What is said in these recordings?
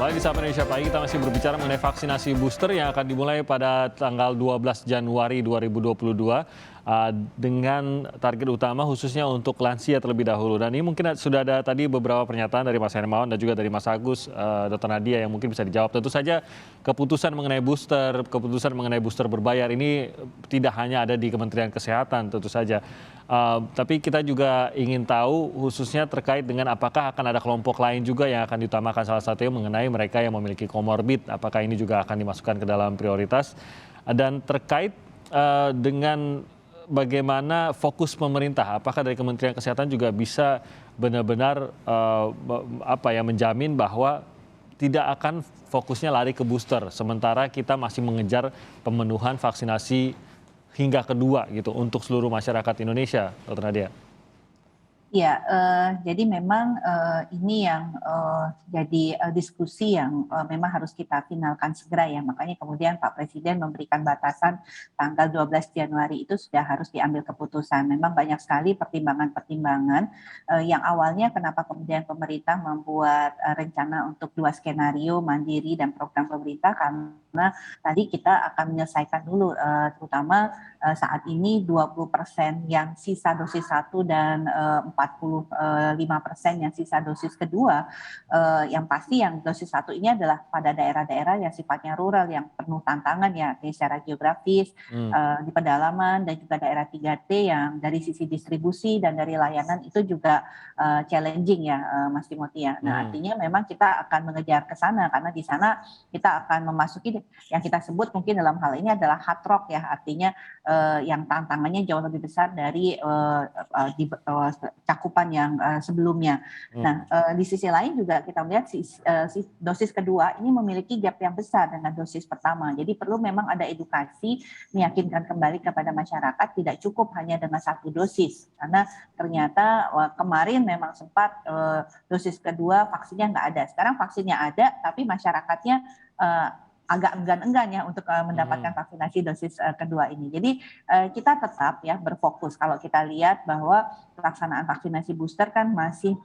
Kembali di Sapa Indonesia Pagi, kita masih berbicara mengenai vaksinasi booster yang akan dimulai pada tanggal 12 Januari 2022 dengan target utama khususnya untuk lansia terlebih dahulu. Dan ini mungkin sudah ada tadi beberapa pernyataan dari Mas Hermawan dan juga dari Mas Agus, Dr. Nadia yang mungkin bisa dijawab. Tentu saja keputusan mengenai booster berbayar ini tidak hanya ada di Kementerian Kesehatan tentu saja. Tapi kita juga ingin tahu khususnya terkait dengan apakah akan ada kelompok lain juga yang akan diutamakan, salah satunya mengenai mereka yang memiliki komorbid, apakah ini juga akan dimasukkan ke dalam prioritas. Dan terkait dengan bagaimana fokus pemerintah, apakah dari Kementerian Kesehatan juga bisa benar-benar menjamin bahwa tidak akan fokusnya lari ke booster, sementara kita masih mengejar pemenuhan vaksinasi hingga kedua gitu untuk seluruh masyarakat Indonesia, Dr. Nadia. Ya, jadi memang ini yang jadi diskusi yang memang harus kita finalkan segera ya. Makanya kemudian Pak Presiden memberikan batasan tanggal 12 Januari itu sudah harus diambil keputusan. Memang banyak sekali pertimbangan-pertimbangan yang awalnya kenapa kemudian pemerintah membuat rencana untuk 2 skenario mandiri dan program pemerintah, karena tadi kita akan menyelesaikan dulu terutama saat ini 20% yang sisa dosis 1 dan 45% yang sisa dosis kedua. Yang pasti yang dosis 1 ini adalah pada daerah-daerah yang sifatnya rural, yang penuh tantangan ya secara geografis, di pedalaman, dan juga daerah 3T yang dari sisi distribusi dan dari layanan itu juga challenging ya, Mas Timothy ya. Nah, artinya memang kita akan mengejar ke sana karena di sana kita akan memasuki yang kita sebut mungkin dalam hal ini adalah hard rock ya, artinya yang tantangannya jauh lebih besar dari cakupan yang sebelumnya. Nah, di sisi lain juga kita melihat dosis kedua ini memiliki gap yang besar dengan dosis pertama. Jadi perlu memang ada edukasi, meyakinkan kembali kepada masyarakat tidak cukup hanya dengan 1 dosis. Karena ternyata kemarin memang sempat dosis kedua vaksinnya nggak ada. Sekarang vaksinnya ada, tapi masyarakatnya agak enggan ya untuk mendapatkan vaksinasi dosis kedua ini. Jadi kita tetap ya berfokus kalau kita lihat bahwa pelaksanaan vaksinasi booster kan masih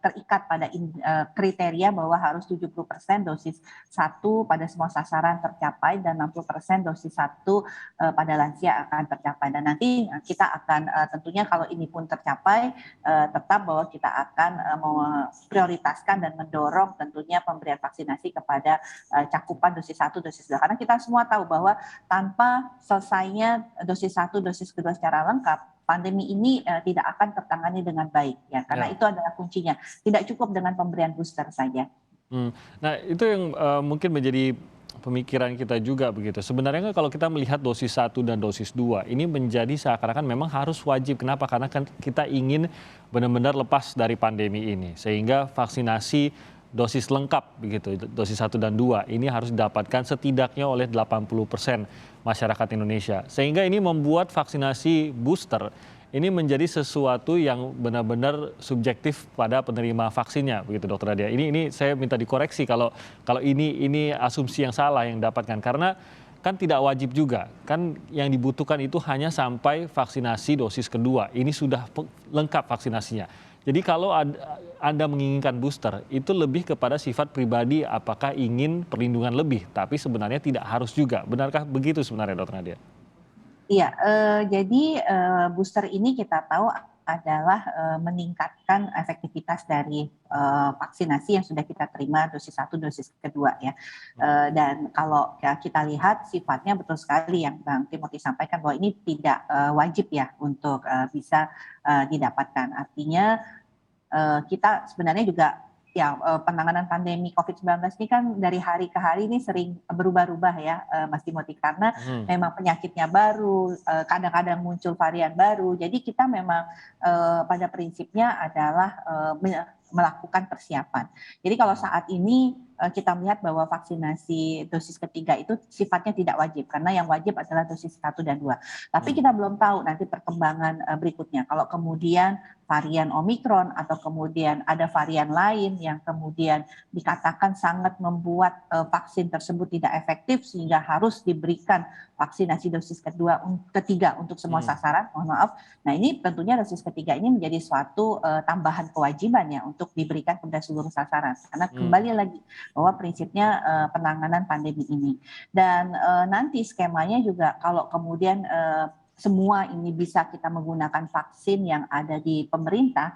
terikat pada kriteria bahwa harus 70% dosis 1 pada semua sasaran tercapai dan 60% dosis 1 pada lansia akan tercapai. Dan nanti kita akan tentunya kalau ini pun tercapai tetap bahwa kita akan memprioritaskan dan mendorong tentunya pemberian vaksinasi kepada cakupan dosis 1, dosis 2. Karena kita semua tahu bahwa tanpa selesainya dosis 1, dosis kedua secara lengkap, pandemi ini tidak akan tertangani dengan baik ya. Karena itu adalah kuncinya. Tidak cukup dengan pemberian booster saja. Nah, itu yang mungkin menjadi pemikiran kita juga begitu. Sebenarnya kan kalau kita melihat dosis 1 dan dosis 2, ini menjadi seakan-akan memang harus wajib. Kenapa? Karena kan kita ingin benar-benar lepas dari pandemi ini. Sehingga vaksinasi dosis lengkap begitu, dosis 1 dan 2 ini harus didapatkan setidaknya oleh 80% masyarakat Indonesia. Sehingga ini membuat vaksinasi booster ini menjadi sesuatu yang benar-benar subjektif pada penerima vaksinnya begitu, Dokter Nadia. Ini saya minta dikoreksi kalau ini asumsi yang salah yang didapatkan, karena kan tidak wajib juga. Kan yang dibutuhkan itu hanya sampai vaksinasi dosis kedua. Ini sudah lengkap vaksinasinya. Jadi kalau Anda menginginkan booster, itu lebih kepada sifat pribadi apakah ingin perlindungan lebih, tapi sebenarnya tidak harus juga. Benarkah begitu sebenarnya, Dr. Nadia? Iya, jadi booster ini kita tahu adalah meningkatkan efektivitas dari vaksinasi yang sudah kita terima dosis 1, dosis kedua ya. Dan kalau kita lihat sifatnya betul sekali yang Bang Timothy sampaikan bahwa ini tidak wajib ya untuk bisa didapatkan. Artinya kita sebenarnya juga ya penanganan pandemi COVID-19 ini kan dari hari ke hari ini sering berubah-ubah ya Mas Timothy, karena memang penyakitnya baru, kadang-kadang muncul varian baru. Jadi kita memang pada prinsipnya adalah melakukan persiapan. Jadi kalau saat ini kita melihat bahwa vaksinasi dosis ketiga itu sifatnya tidak wajib, karena yang wajib adalah dosis 1 dan 2. Tapi kita belum tahu nanti perkembangan berikutnya. Kalau kemudian varian Omikron atau kemudian ada varian lain yang kemudian dikatakan sangat membuat vaksin tersebut tidak efektif sehingga harus diberikan vaksinasi dosis ketiga untuk semua sasaran, mohon maaf. Nah, ini tentunya dosis ketiga ini menjadi suatu tambahan kewajiban ya untuk diberikan kepada seluruh sasaran. Karena kembali lagi bahwa prinsipnya penanganan pandemi ini. Dan nanti skemanya juga kalau kemudian semua ini bisa kita menggunakan vaksin yang ada di pemerintah,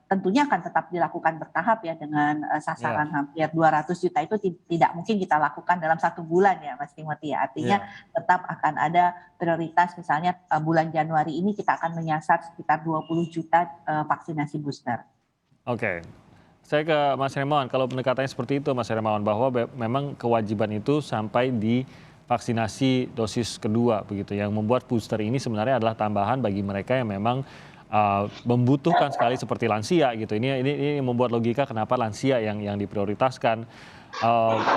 tentunya akan tetap dilakukan bertahap ya dengan sasaran hampir 200 juta itu tidak mungkin kita lakukan dalam 1 bulan ya Mas Timothy. Artinya tetap akan ada prioritas, misalnya bulan Januari ini kita akan menyasar sekitar 20 juta vaksinasi booster. Oke. Saya ke Mas Hermawan, kalau pendekatannya seperti itu Mas Hermawan, bahwa memang kewajiban itu sampai di vaksinasi dosis kedua begitu, yang membuat booster ini sebenarnya adalah tambahan bagi mereka yang memang membutuhkan sekali seperti lansia gitu. Ini membuat logika kenapa lansia yang diprioritaskan.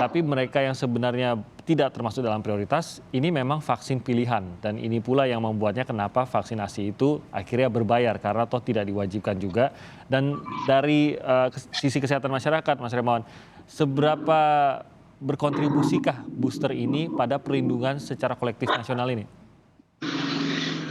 Tapi mereka yang sebenarnya tidak termasuk dalam prioritas, ini memang vaksin pilihan. Dan ini pula yang membuatnya kenapa vaksinasi itu akhirnya berbayar, karena toh tidak diwajibkan juga. Dan dari sisi kesehatan masyarakat, Mas Hermawan, seberapa berkontribusikah booster ini pada perlindungan secara kolektif nasional ini?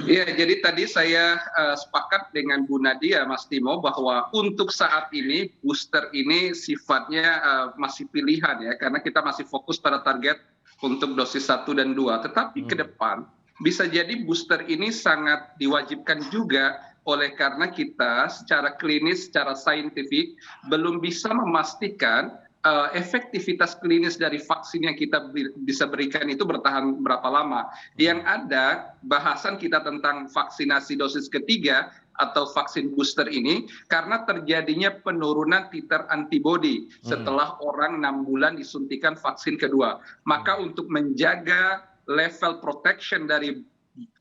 Ya, jadi tadi saya sepakat dengan Bu Nadia, Mas Timo, bahwa untuk saat ini booster ini sifatnya masih pilihan ya, karena kita masih fokus pada target untuk dosis 1 dan 2. Tetapi ke depan bisa jadi booster ini sangat diwajibkan juga oleh karena kita secara klinis, secara saintifik belum bisa memastikan efektivitas klinis dari vaksin yang kita bisa berikan itu bertahan berapa lama. Yang ada bahasan kita tentang vaksinasi dosis ketiga atau vaksin booster ini karena terjadinya penurunan titer antibodi setelah orang 6 bulan disuntikan vaksin kedua. Maka untuk menjaga level protection dari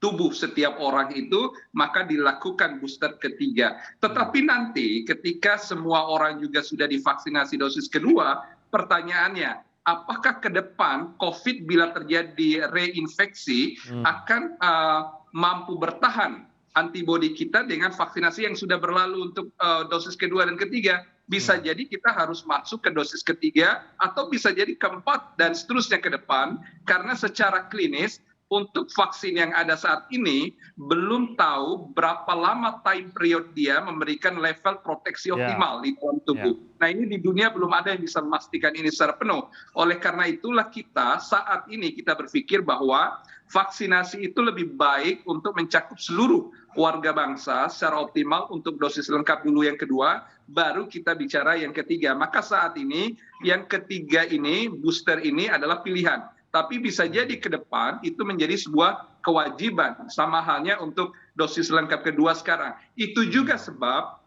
tubuh setiap orang itu, maka dilakukan booster ketiga. Tetapi nanti ketika semua orang juga sudah divaksinasi dosis kedua, pertanyaannya, apakah ke depan COVID bila terjadi reinfeksi akan mampu bertahan antibodi kita dengan vaksinasi yang sudah berlalu untuk dosis kedua dan ketiga? Bisa jadi kita harus masuk ke dosis ketiga atau bisa jadi keempat dan seterusnya ke depan, karena secara klinis untuk vaksin yang ada saat ini belum tahu berapa lama time period dia memberikan level proteksi optimal di dalam tubuh. Nah, ini di dunia belum ada yang bisa memastikan ini secara penuh. Oleh karena itulah kita saat ini kita berpikir bahwa vaksinasi itu lebih baik untuk mencakup seluruh warga bangsa secara optimal untuk dosis lengkap dulu yang kedua, baru kita bicara yang ketiga. Maka saat ini yang ketiga ini, booster ini adalah pilihan. Tapi bisa jadi ke depan itu menjadi sebuah kewajiban, sama halnya untuk dosis lengkap kedua sekarang. Itu juga sebab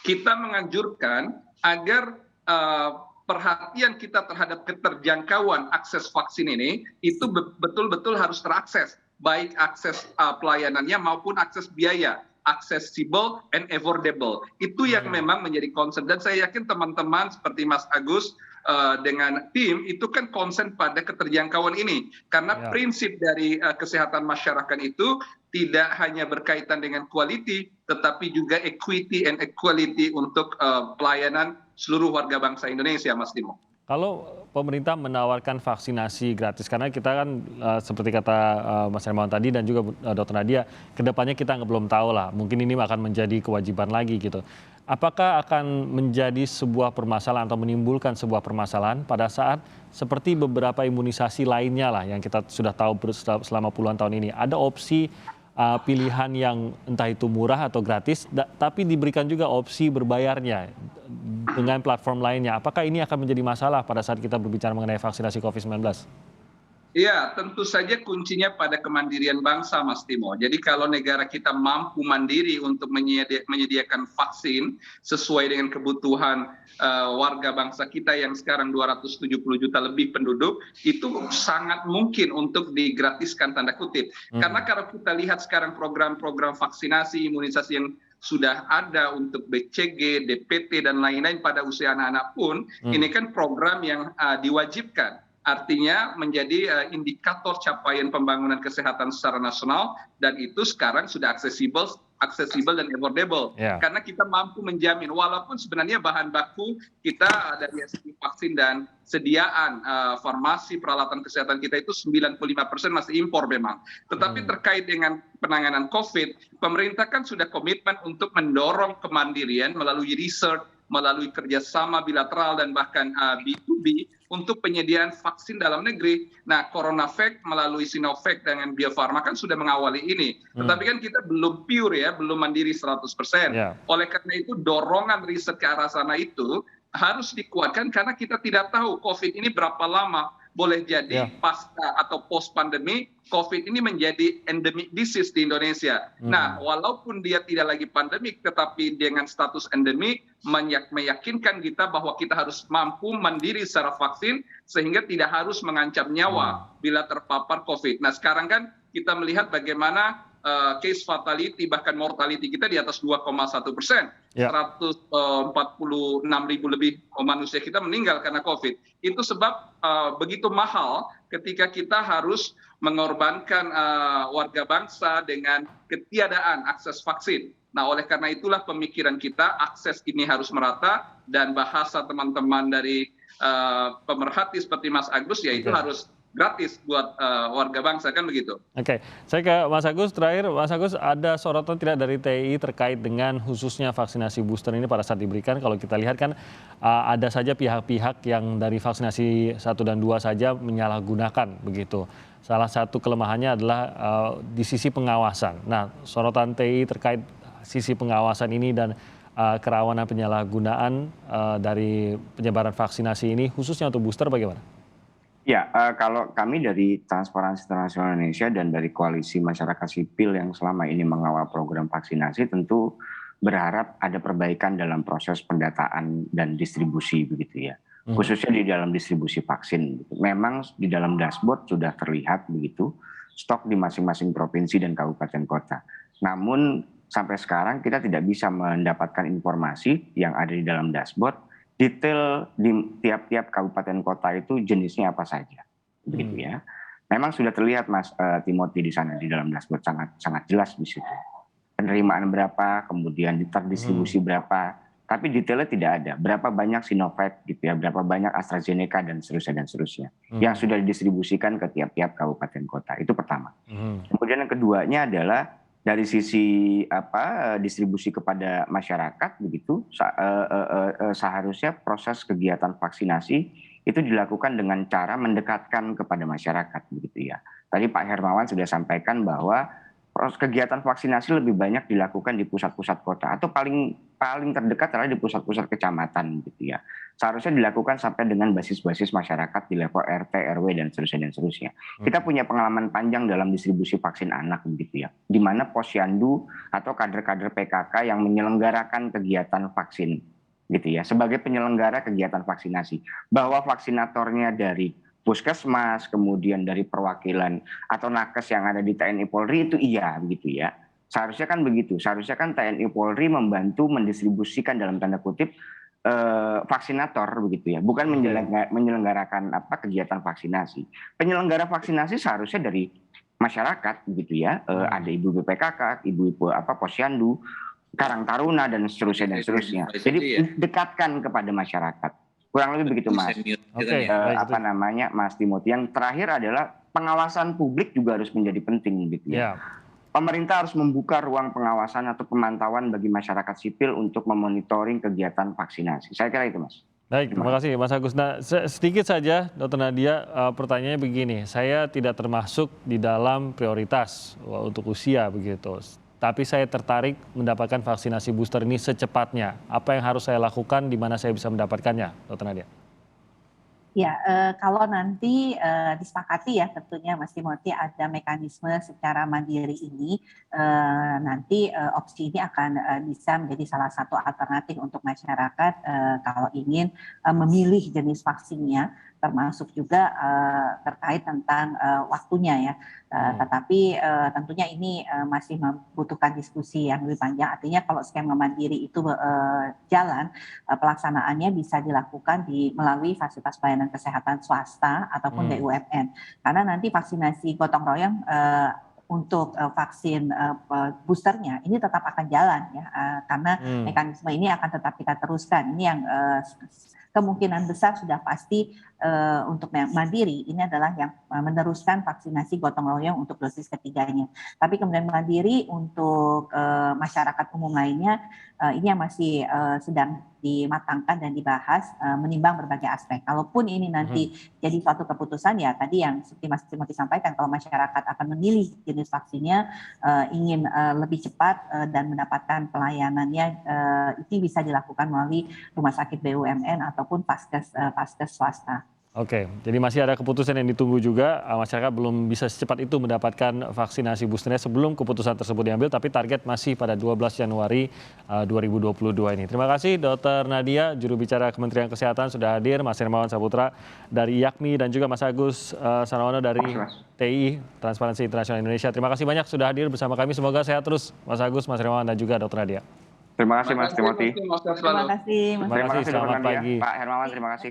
kita menganjurkan agar perhatian kita terhadap keterjangkauan akses vaksin ini itu betul-betul harus terakses, baik akses pelayanannya maupun akses biaya, accessible and affordable. Itu yang memang menjadi concern, dan saya yakin teman-teman seperti Mas Agus dengan tim itu kan konsen pada keterjangkauan ini, karena prinsip dari kesehatan masyarakat itu tidak hanya berkaitan dengan quality tetapi juga equity and equality untuk pelayanan seluruh warga bangsa Indonesia, Mas Timo. Kalau pemerintah menawarkan vaksinasi gratis, karena kita kan seperti kata Mas Hermawan tadi dan juga Dr. Nadia, kedepannya kita belum tahu lah, mungkin ini akan menjadi kewajiban lagi gitu. Apakah akan menjadi sebuah permasalahan atau menimbulkan sebuah permasalahan pada saat seperti beberapa imunisasi lainnya lah yang kita sudah tahu selama puluhan tahun ini, ada opsi pilihan yang entah itu murah atau gratis, tapi diberikan juga opsi berbayarnya dengan platform lainnya. Apakah ini akan menjadi masalah pada saat kita berbicara mengenai vaksinasi COVID-19? Ya, tentu saja kuncinya pada kemandirian bangsa, Mas Timo. Jadi kalau negara kita mampu mandiri untuk menyediakan vaksin sesuai dengan kebutuhan warga bangsa kita yang sekarang 270 juta lebih penduduk, itu sangat mungkin untuk digratiskan tanda kutip. Karena kalau kita lihat sekarang program-program vaksinasi, imunisasi yang sudah ada untuk BCG, DPT, dan lain-lain pada usia anak-anak pun, ini kan program yang diwajibkan. Artinya menjadi indikator capaian pembangunan kesehatan secara nasional, dan itu sekarang sudah aksesibel aksesibel dan affordable. Ya. Karena kita mampu menjamin, walaupun sebenarnya bahan baku kita dari segi vaksin dan sediaan farmasi peralatan kesehatan kita itu 95% masih impor memang. Tetapi terkait dengan penanganan COVID, pemerintah kan sudah komitmen untuk mendorong kemandirian melalui research, melalui kerjasama bilateral dan bahkan B2B untuk penyediaan vaksin dalam negeri. Nah, CoronaVac melalui Sinovac dengan Bio Farma kan sudah mengawali ini. Tetapi kan kita belum pure ya, belum mandiri 100%. Ya. Oleh karena itu dorongan riset ke arah sana itu harus dikuatkan karena kita tidak tahu COVID ini berapa lama. Boleh jadi pasca atau post pandemi, COVID ini menjadi endemic disease di Indonesia. Nah, walaupun dia tidak lagi pandemik, tetapi dengan status endemik, meyakinkan kita bahwa kita harus mampu mandiri secara vaksin, sehingga tidak harus mengancam nyawa bila terpapar COVID. Nah, sekarang kan kita melihat bagaimana case fatality bahkan mortality kita di atas 2,1%. 146.000 lebih manusia kita meninggal karena COVID. Itu sebab begitu mahal ketika kita harus mengorbankan warga bangsa dengan ketiadaan akses vaksin. Nah, oleh karena itulah pemikiran kita akses ini harus merata dan bahasa teman-teman dari pemerhati seperti Mas Agus yaitu harus gratis buat warga bangsa, kan begitu. Oke, saya ke Mas Agus terakhir. Mas Agus, ada sorotan tidak dari TI terkait dengan khususnya vaksinasi booster ini pada saat diberikan? Kalau kita lihat kan ada saja pihak-pihak yang dari vaksinasi 1 dan 2 saja menyalahgunakan begitu. Salah satu kelemahannya adalah di sisi pengawasan. Nah, sorotan TI terkait sisi pengawasan ini dan kerawanan penyalahgunaan dari penyebaran vaksinasi ini khususnya untuk booster bagaimana? Ya, kalau kami dari Transparansi Internasional Indonesia dan dari Koalisi Masyarakat Sipil yang selama ini mengawal program vaksinasi tentu berharap ada perbaikan dalam proses pendataan dan distribusi begitu ya. Khususnya di dalam distribusi vaksin. Memang di dalam dashboard sudah terlihat begitu stok di masing-masing provinsi dan kabupaten kota. Namun sampai sekarang kita tidak bisa mendapatkan informasi yang ada di dalam dashboard detail di tiap-tiap kabupaten kota itu jenisnya apa saja, begitu ya. Memang sudah terlihat Mas Timothy di sana di dalam dashboard sangat jelas di situ. Penerimaan berapa, kemudian terdistribusi berapa, tapi detailnya tidak ada. Berapa banyak Sinovac gitu ya, berapa banyak AstraZeneca dan seterusnya yang sudah didistribusikan ke tiap-tiap kabupaten kota. Itu pertama. Kemudian yang keduanya adalah dari sisi distribusi kepada masyarakat begitu seharusnya proses kegiatan vaksinasi itu dilakukan dengan cara mendekatkan kepada masyarakat begitu ya. Tadi Pak Hermawan sudah sampaikan bahwa kegiatan vaksinasi lebih banyak dilakukan di pusat-pusat kota atau paling terdekat adalah di pusat-pusat kecamatan gitu ya. Seharusnya dilakukan sampai dengan basis-basis masyarakat di level RT, RW dan seterusnya. Kita punya pengalaman panjang dalam distribusi vaksin anak begitu ya. Di mana Posyandu atau kader-kader PKK yang menyelenggarakan kegiatan vaksin gitu ya. Sebagai penyelenggara kegiatan vaksinasi, bahwa vaksinatornya dari Puskesmas, kemudian dari perwakilan atau nakes yang ada di TNI Polri itu iya begitu ya. Seharusnya kan begitu. Seharusnya kan TNI Polri membantu mendistribusikan dalam tanda kutip vaksinator begitu ya, bukan menyelenggarakan kegiatan vaksinasi. Penyelenggara vaksinasi seharusnya dari masyarakat begitu ya. Ada ibu PKK, ibu Posyandu, Karang Taruna dan seterusnya. Jadi dekatkan kepada masyarakat. Kurang lebih begitu Mas. Oke, Mas Timothy. Yang terakhir adalah pengawasan publik juga harus menjadi penting gitu ya. Pemerintah harus membuka ruang pengawasan atau pemantauan bagi masyarakat sipil untuk memonitoring kegiatan vaksinasi. Saya kira itu Mas. Baik, terima kasih Mas Agus. Nah, sedikit saja Dr. Nadia, pertanyaannya begini, saya tidak termasuk di dalam prioritas untuk usia begitu. Tapi saya tertarik mendapatkan vaksinasi booster ini secepatnya. Apa yang harus saya lakukan, di mana saya bisa mendapatkannya, Dr. Nadia? Ya, kalau nanti disepakati ya tentunya Mas Timothy ada mekanisme secara mandiri ini, nanti opsi ini akan bisa menjadi salah satu alternatif untuk masyarakat kalau ingin memilih jenis vaksinnya, termasuk juga terkait tentang waktunya ya. Tetapi tentunya ini masih membutuhkan diskusi yang lebih panjang. Artinya kalau skema mandiri itu jalan, pelaksanaannya bisa dilakukan melalui fasilitas pelayanan kesehatan swasta ataupun BUMN. Karena nanti vaksinasi gotong royong untuk vaksin boosternya ini tetap akan jalan ya, karena mekanisme ini akan tetap kita teruskan. Ini yang kemungkinan besar sudah pasti untuk Mandiri ini adalah yang meneruskan vaksinasi gotong royong untuk dosis ketiganya. Tapi kemudian Mandiri untuk masyarakat umum lainnya ini yang masih sedang dimatangkan dan dibahas menimbang berbagai aspek. Kalaupun ini nanti jadi suatu keputusan ya tadi yang seperti Mas Timothy sampaikan, kalau masyarakat akan memilih jenis vaksinnya ingin lebih cepat dan mendapatkan pelayanannya itu bisa dilakukan melalui rumah sakit BUMN ataupun paskes swasta. Oke, jadi masih ada keputusan yang ditunggu juga. Masyarakat belum bisa secepat itu mendapatkan vaksinasi boosternya sebelum keputusan tersebut diambil, tapi target masih pada 12 Januari 2022 ini. Terima kasih Dr. Nadia, juru bicara Kementerian Kesehatan sudah hadir, Mas Hermawan Saputra dari YAKMI dan juga Mas Agus Sarwono dari TI, Transparansi Internasional Indonesia. Terima kasih banyak sudah hadir bersama kami. Semoga sehat terus Mas Agus, Mas Hermawan dan juga Dr. Nadia. Terima kasih Mas Timothy. Terima kasih. Terima kasih, selamat pagi. Pak Hermawan, terima kasih.